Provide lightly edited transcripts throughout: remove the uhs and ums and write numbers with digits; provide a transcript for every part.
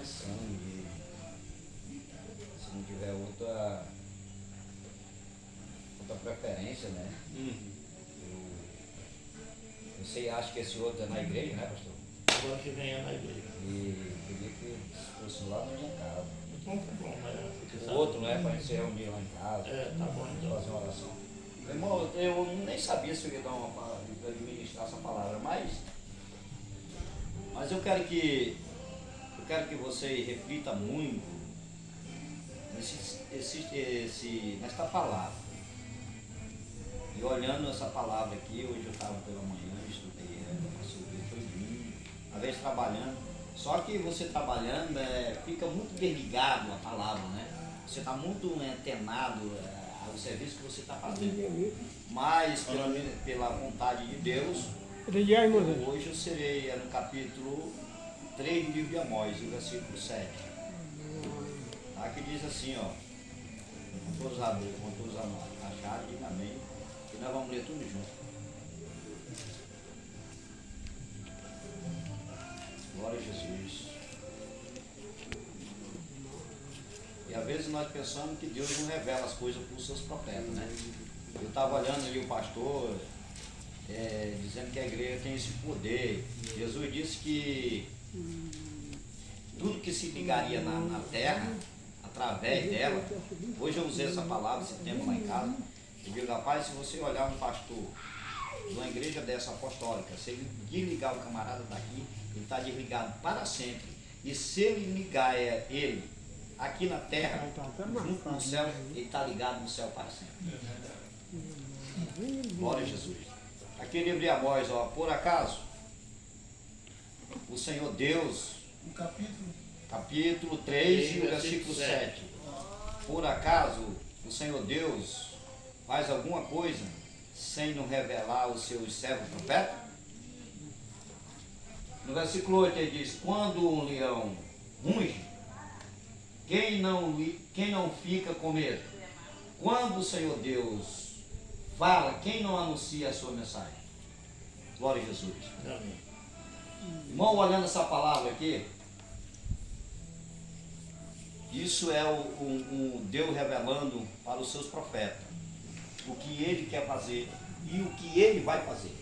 sangue, se não tiver outra preferência, né? Eu sei, acho que esse outro é na igreja, né, pastor? Agora que vem é na igreja. E queria que fosse lá na minha casa. Então tá bom, mas... O outro, né, para a gente se reunir lá em casa. Tá bom então. Fazer uma oração. Irmão, eu nem sabia se eu ia dar uma palavra, administrar essa palavra, mas eu quero que você reflita muito nesta palavra. E olhando essa palavra aqui, hoje eu estava pela manhã, estudei ela, passei o dia todinho, às vezes trabalhando. Só que você trabalhando fica muito desligado a palavra, né? Você está muito antenado ao serviço que você está fazendo. Mas pela vontade de Deus, hoje eu serei no capítulo 3 do livro de Amós, o versículo 7. Aqui diz assim, ó, com todos acharem, diga amém, e nós vamos ler tudo junto. Glória a Jesus. E às vezes nós pensamos que Deus não revela as coisas para os seus profetas, né? Eu estava olhando ali o pastor, dizendo que a igreja tem esse poder. Jesus disse que tudo que se ligaria na terra, através dela, hoje eu usei essa palavra, esse termo lá em casa, eu digo, rapaz, se você olhar um pastor de uma igreja dessa apostólica, se ele desligar o camarada daqui, ele está desligado para sempre. E se ele ligar ele aqui na terra, junto no céu, ele está ligado no céu para sempre. Glória a Jesus. Aqui em livro de Amós, ó, por acaso, o Senhor Deus, capítulo 3 e o versículo 7. Por acaso, o Senhor Deus faz alguma coisa sem não revelar os seus servos profetas? No versículo 8 ele diz, quando um leão ruge, quem não fica com medo? Quando o Senhor Deus fala, quem não anuncia a sua mensagem? Glória a Jesus. Amém. Irmão, olhando essa palavra aqui, isso é o Deus revelando para os seus profetas o que ele quer fazer e o que ele vai fazer.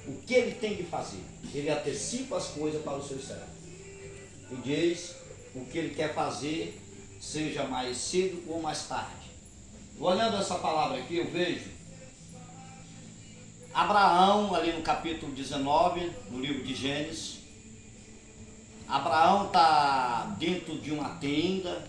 O que ele tem de fazer. Ele antecipa as coisas para os seus servos. E diz o que ele quer fazer, seja mais cedo ou mais tarde. Olhando essa palavra aqui, eu vejo Abraão, ali no capítulo 19, no livro de Gênesis. Abraão está dentro de uma tenda,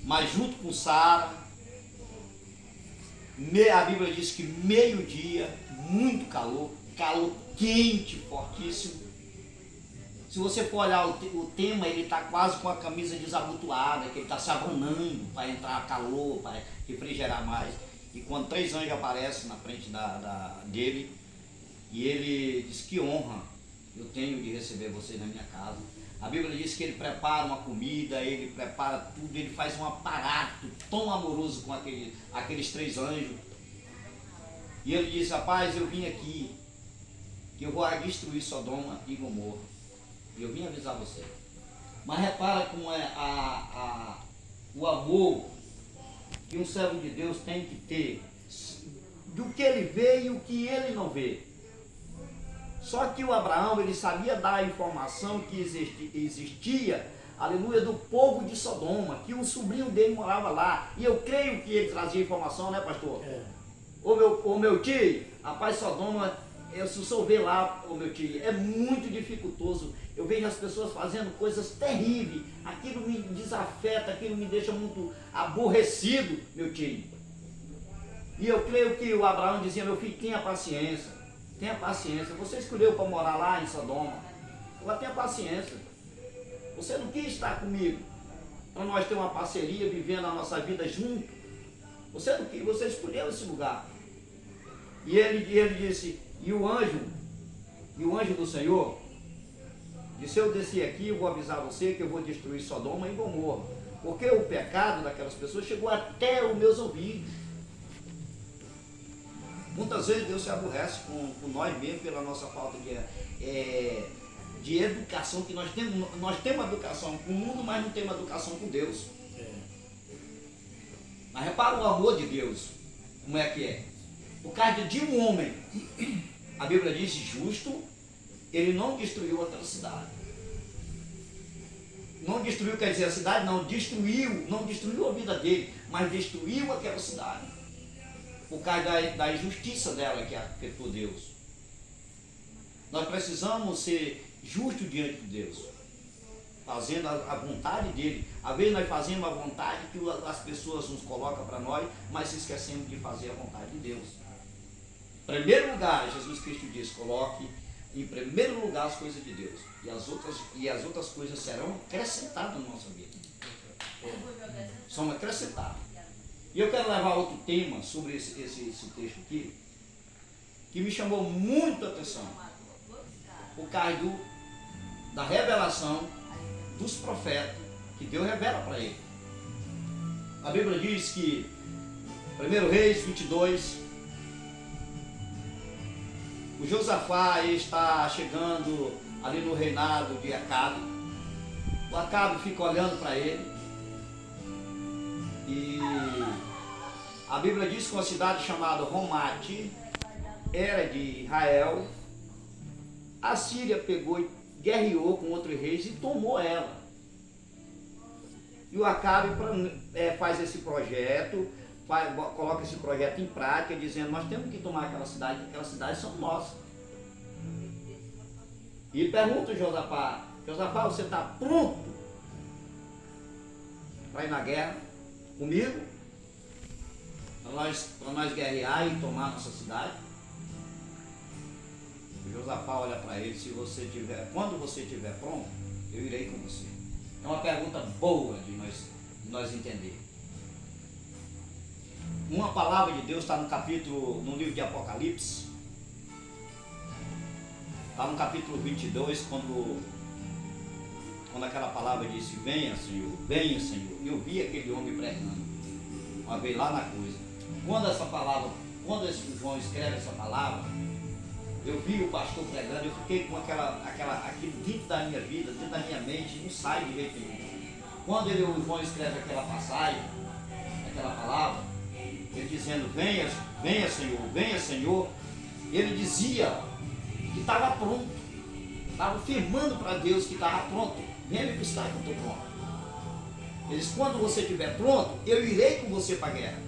mas junto com Sara. A Bíblia diz que meio-dia, muito calor quente, fortíssimo. Se você for olhar o tema, ele está quase com a camisa desabotoada, que ele está se abanando para entrar calor, para refrigerar mais. E quando 3 anjos aparecem na frente dele, e ele diz, que honra eu tenho de receber vocês na minha casa. A Bíblia diz que ele prepara uma comida, ele prepara tudo, ele faz um aparato tão amoroso com aqueles 3 anjos. E ele diz, rapaz, eu vim aqui, que eu vou destruir Sodoma e Gomorra. E eu vim avisar você. Mas repara como é o amor que um servo de Deus tem que ter, do que ele vê e o que ele não vê. Só que o Abraão, ele sabia dar a informação que existia, aleluia, do povo de Sodoma, que um sobrinho dele morava lá. E eu creio que ele trazia informação, né, pastor? Ô meu tio, rapaz, Sodoma, se o senhor vê lá, ô meu tio, é muito dificultoso. Eu vejo as pessoas fazendo coisas terríveis. Aquilo me desafeta, aquilo me deixa muito aborrecido, meu tio. E eu creio que o Abraão dizia, meu filho, tenha paciência. Tenha paciência. Você escolheu para morar lá em Sodoma. Agora tenha paciência. Você não quis estar comigo para nós ter uma parceria, vivendo a nossa vida junto. Você não quis, você escolheu esse lugar. E ele disse, e o anjo do Senhor disse, eu desci aqui, eu vou avisar você que eu vou destruir Sodoma e Gomorra. Porque o pecado daquelas pessoas chegou até os meus ouvidos. Muitas vezes Deus se aborrece com nós mesmos pela nossa falta de educação que nós temos. Nós temos educação com o mundo, mas não temos educação com Deus. Mas repara o amor de Deus, como é que é. Por causa de um homem, a Bíblia diz justo, ele não destruiu aquela cidade. Não destruiu, quer dizer, a cidade não destruiu a vida dele, mas destruiu aquela cidade. Por causa da injustiça dela que afetou Deus. Nós precisamos ser justos diante de Deus, fazendo a vontade dele. Às vezes nós fazemos a vontade que as pessoas nos colocam para nós, mas se esquecemos de fazer a vontade de Deus. Em primeiro lugar, Jesus Cristo diz, coloque em primeiro lugar as coisas de Deus, e as outras coisas serão acrescentadas na nossa vida. São acrescentadas. E eu quero levar outro tema sobre esse texto aqui, que me chamou muito a atenção, por causa da revelação dos profetas, que Deus revela para ele. A Bíblia diz que, 1 Reis 22, o Josafá está chegando ali no reinado de Acabe. O Acabe fica olhando para ele. E a Bíblia diz que uma cidade chamada Romate era de Israel. A Síria pegou e guerreou com outros reis e tomou ela. E o Acabe faz esse projeto, coloca esse projeto em prática, dizendo, nós temos que tomar aquela cidade, porque aquelas cidades são nossas. E pergunta o Josafá, você está pronto para ir na guerra comigo? Para nós guerrear e tomar a nossa cidade? O Josafá olha para ele, quando você estiver pronto, eu irei com você. É uma pergunta boa de nós entender. Uma palavra de Deus está no livro de Apocalipse, está no capítulo 22, quando aquela palavra disse, venha Senhor, eu vi aquele homem pregando, uma vez lá na cruz. Quando esse João escreve essa palavra, eu vi o pastor pregando, eu fiquei com aquilo dentro da minha vida, dentro da minha mente, não sai de jeito nenhum. Quando o João escreve aquela passagem, aquela palavra, ele dizendo, venha Senhor, ele dizia que estava pronto, estava afirmando para Deus que estava pronto, venha me buscar que eu estou pronto. Ele disse, quando você estiver pronto, eu irei com você para a guerra.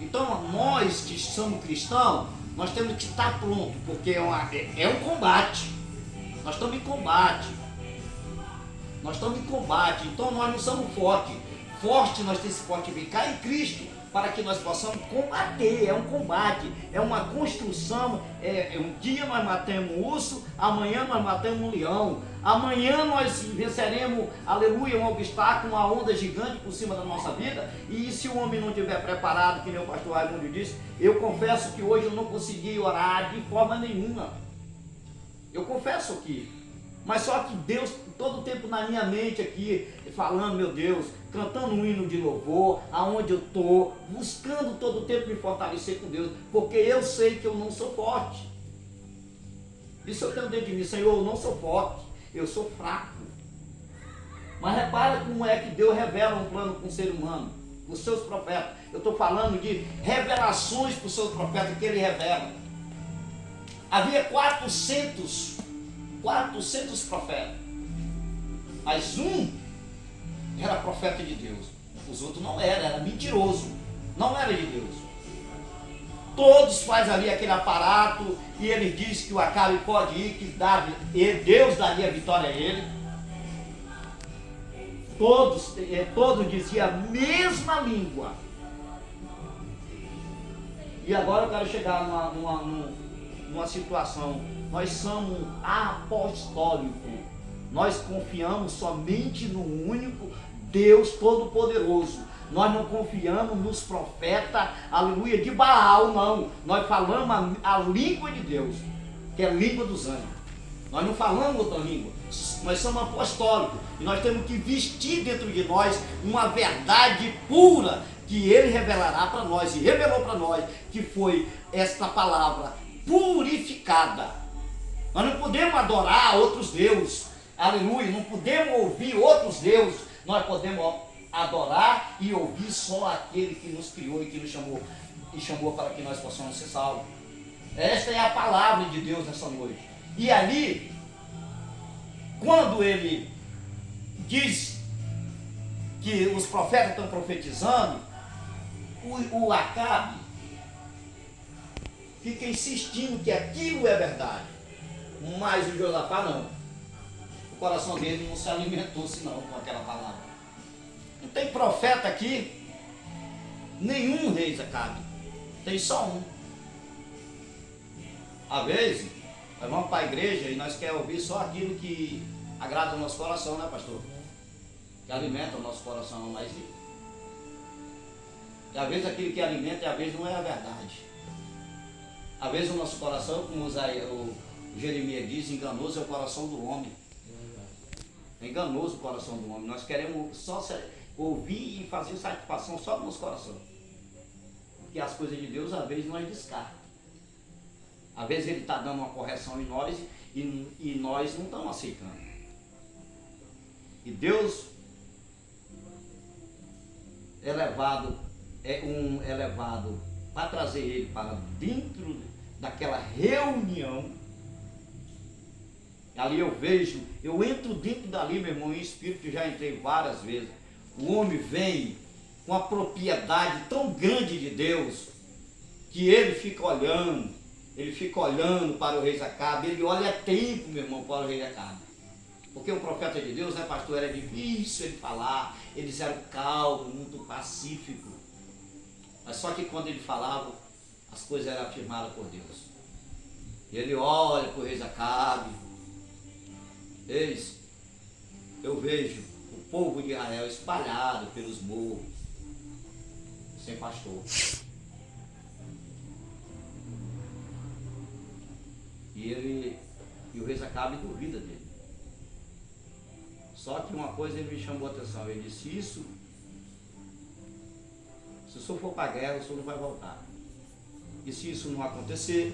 Então nós que somos cristãos, nós temos que estar prontos, porque é um combate, nós estamos em combate, então nós não somos fortes, nós temos que fortificar em Cristo, para que nós possamos combater, é um combate, é uma construção, um dia nós matamos um urso, amanhã nós matamos um leão, amanhã nós venceremos, aleluia, um obstáculo, uma onda gigante por cima da nossa vida, e se o homem não estiver preparado, que nem o pastor Raimundo disse, eu confesso que hoje eu não consegui orar de forma nenhuma, eu confesso aqui, mas só que Deus, todo o tempo na minha mente aqui, falando, meu Deus, cantando um hino de louvor, aonde eu estou, buscando todo o tempo me fortalecer com Deus, porque eu sei que eu não sou forte. Isso eu tenho dentro de mim, Senhor, eu não sou forte, eu sou fraco. Mas repara como é que Deus revela um plano com o ser humano, os seus profetas. Eu estou falando de revelações para os seus profetas que ele revela. Havia 400 profetas, mas um era profeta de Deus, os outros não era mentiroso, não era de Deus. Todos fazem ali aquele aparato e ele diz que o Acabe pode ir, que Deus daria a vitória a ele. Todos diziam a mesma língua. E agora eu quero chegar numa situação. Nós somos apostólicos. Nós confiamos somente no único Deus Todo-Poderoso. Nós não confiamos nos profetas, aleluia, de Baal, não. Nós falamos a língua de Deus, que é a língua dos anjos. Nós não falamos outra língua. Nós somos apostólicos. E nós temos que vestir dentro de nós uma verdade pura que Ele revelará para nós. E revelou para nós que foi esta palavra purificada. Nós não podemos adorar outros deuses. Aleluia. Não podemos ouvir outros deuses. Nós podemos adorar e ouvir só aquele que nos criou e que nos chamou para que nós possamos ser salvos. Esta é a palavra de Deus nessa noite. E ali, quando ele diz que os profetas estão profetizando, o Acabe fica insistindo que aquilo é verdade, mas o Josafá não. O coração dele não se alimentou senão com aquela palavra. Não tem profeta aqui, nenhum rei Acabe, tem só um. Às vezes, nós vamos para a igreja e nós queremos ouvir só aquilo que agrada o nosso coração, né, pastor? Que alimenta o nosso coração, mas e às vezes aquilo que alimenta e às vezes não é a verdade. Às vezes o nosso coração, como o Jeremias diz, enganoso é o coração do homem. É enganoso o coração do homem. Nós queremos só ouvir e fazer satisfação só do nosso coração. Porque as coisas de Deus às vezes nós descartamos. Às vezes ele está dando uma correção em nós e nós não estamos aceitando. E Deus é levado para trazer ele para dentro daquela reunião. Ali eu entro dentro dali, meu irmão, em espírito, já entrei várias vezes. O homem vem com a propriedade tão grande de Deus, que ele fica olhando para o rei Acabe, ele olha tempo, meu irmão, para o rei Acabe. Porque o profeta de Deus, né, pastor, era difícil ele falar, eles eram calmos, muito pacíficos. Mas só que quando ele falava, as coisas eram afirmadas por Deus. E ele olha para o rei Acabe. Eis, eu vejo o povo de Israel espalhado pelos morros, sem pastor. E o rei Acabe duvida dele. Só que uma coisa ele me chamou a atenção. Ele disse: se o senhor for para a guerra, o senhor não vai voltar. E se isso não acontecer,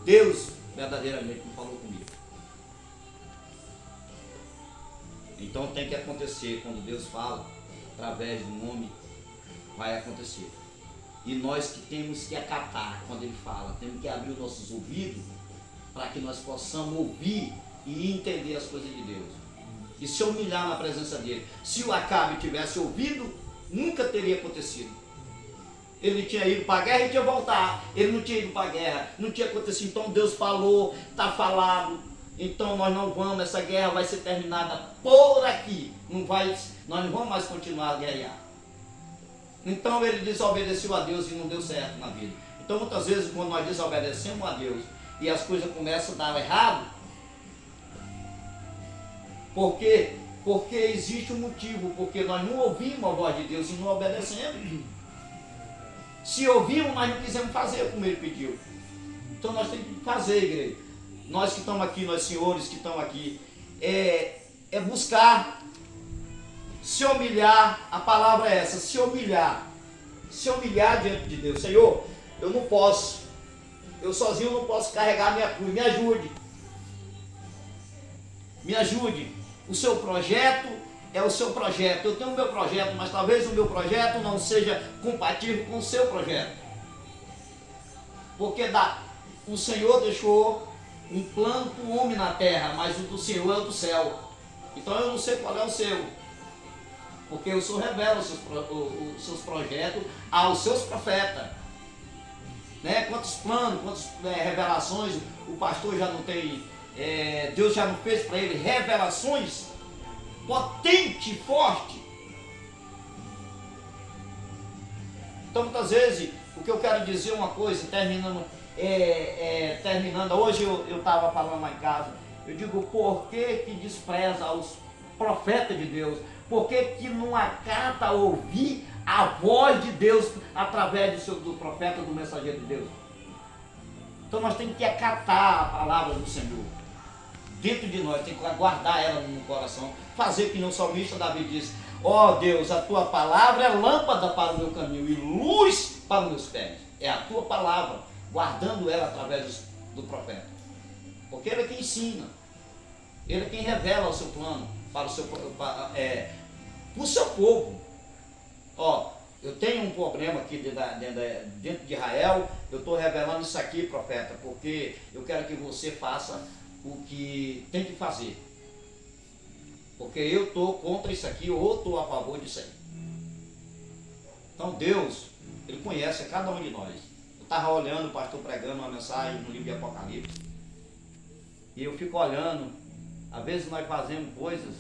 Deus verdadeiramente não falou comigo. Então tem que acontecer. Quando Deus fala através do homem, vai acontecer. E nós que temos que acatar quando ele fala, temos que abrir os nossos ouvidos para que nós possamos ouvir e entender as coisas de Deus. E se humilhar na presença dele. Se o Acabe tivesse ouvido, nunca teria acontecido. Ele tinha ido para a guerra e tinha voltado. Ele não tinha ido para a guerra, não tinha acontecido. Então Deus falou, está falado. Então nós não vamos, essa guerra vai ser terminada por aqui. Nós não vamos mais continuar a guerrear. Então ele desobedeceu a Deus e não deu certo na vida. Então muitas vezes quando nós desobedecemos a Deus e as coisas começam a dar errado, porque existe um motivo, porque nós não ouvimos a voz de Deus e não obedecemos. Se ouvimos, nós não quisemos fazer como ele pediu. Então nós temos que fazer, igreja. Nós que estamos aqui, nós senhores que estamos aqui, é buscar se humilhar. A palavra é essa, se humilhar diante de Deus. Senhor, eu não posso, eu sozinho não posso carregar minha cruz, me ajude. O seu projeto é o seu projeto. Eu tenho o meu projeto, mas talvez o meu projeto não seja compatível com o seu projeto. Porque o Senhor deixou um plano para o homem na terra, mas o do Senhor é o do céu. Então eu não sei qual é o seu. Porque o Senhor revela os seus projetos aos seus profetas. Né? Quantos planos, quantas revelações o pastor já não tem... Deus já não fez para ele revelações potente, forte. Então muitas vezes o que eu quero dizer uma coisa, terminando, hoje eu estava falando lá em casa, eu digo, por que despreza os profetas de Deus? Por que não acata ouvir a voz de Deus através do profeta, do mensageiro de Deus? Então nós temos que acatar a palavra do Senhor dentro de nós, tem que guardar ela no coração, fazer que não salmista Davi diz: ó Deus, a tua palavra é lâmpada para o meu caminho e luz para os meus pés. É a tua palavra, guardando ela através do profeta. Porque Ele é quem ensina. Ele é quem revela o seu plano para o seu povo. Ó, eu tenho um problema aqui dentro de Israel, eu estou revelando isso aqui, profeta, porque eu quero que você faça o que tem que fazer. Porque eu estou contra isso aqui ou estou a favor disso aí. Então Deus, Ele conhece cada um de nós. Eu estava olhando o pastor pregando uma mensagem no livro de Apocalipse, e eu fico olhando, às vezes nós fazemos coisas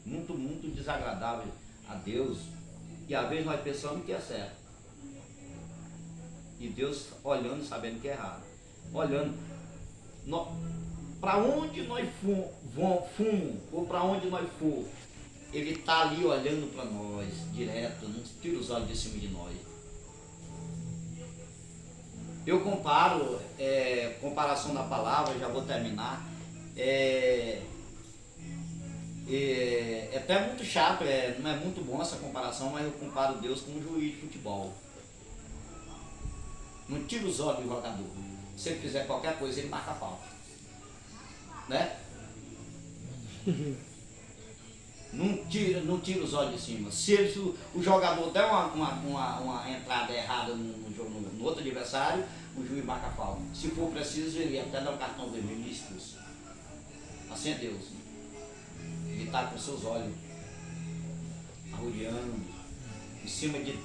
muito desagradáveis a Deus, e às vezes nós pensamos que é certo. E Deus olhando e sabendo que é errado. Olhando para onde nós fomos, ou para onde nós for, Ele está ali olhando para nós, direto, não tira os olhos de cima de nós. Eu comparo, comparação da palavra, já vou terminar, é até muito chato, não é muito bom essa comparação, mas eu comparo Deus com um juiz de futebol. Não tira os olhos do jogador. Se ele fizer qualquer coisa, ele marca a falta. Né? Não tira os olhos de cima. Se o jogador der uma entrada errada no outro adversário, o juiz marca a falta. Se for preciso, ele até dá um cartão vermelho e expulsa. Assim é Deus. Ele está com seus olhos arrodeando em cima de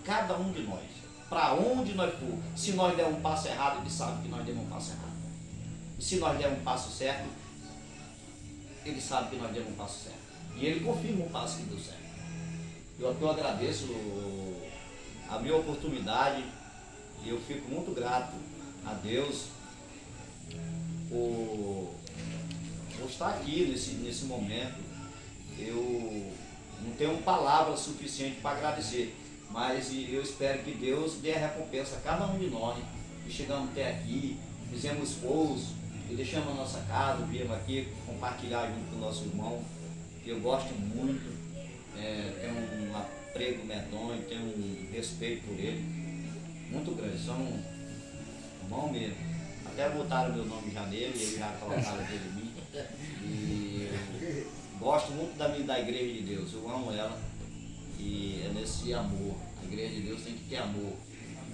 cada um de nós. Para onde nós for. Se nós der um passo errado, Ele sabe que nós demos um passo errado. E se nós der um passo certo, Ele sabe que nós demos um passo certo. E Ele confirma o passo que deu certo. Eu agradeço a minha oportunidade e eu fico muito grato a Deus por estar aqui nesse momento. Eu não tenho palavra suficiente para agradecer, mas eu espero que Deus dê a recompensa a cada um de nós que chegamos até aqui, fizemos esforço e deixamos a nossa casa, viemos aqui compartilhar junto com o nosso irmão, que eu gosto muito, tenho um apreço medonho, tenho um respeito por ele muito grande, são irmão mesmo. Até botaram meu nome já nele, ele já colocaram dele em mim. E eu gosto muito da igreja de Deus, eu amo ela. E é nesse amor. A igreja de Deus tem que ter amor,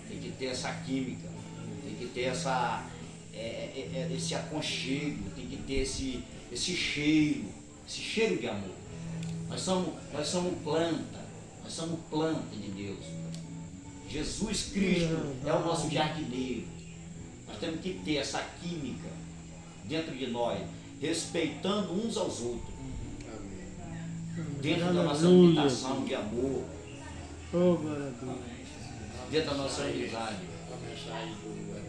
tem que ter essa química, tem que ter esse aconchego, tem que ter esse cheiro de amor. Nós somos planta de Deus. Jesus Cristo é o nosso jardineiro. Nós temos que ter essa química dentro de nós, respeitando uns aos outros, dentro da nossa habitação de amor, dentro da nossa amizade. A mensagem do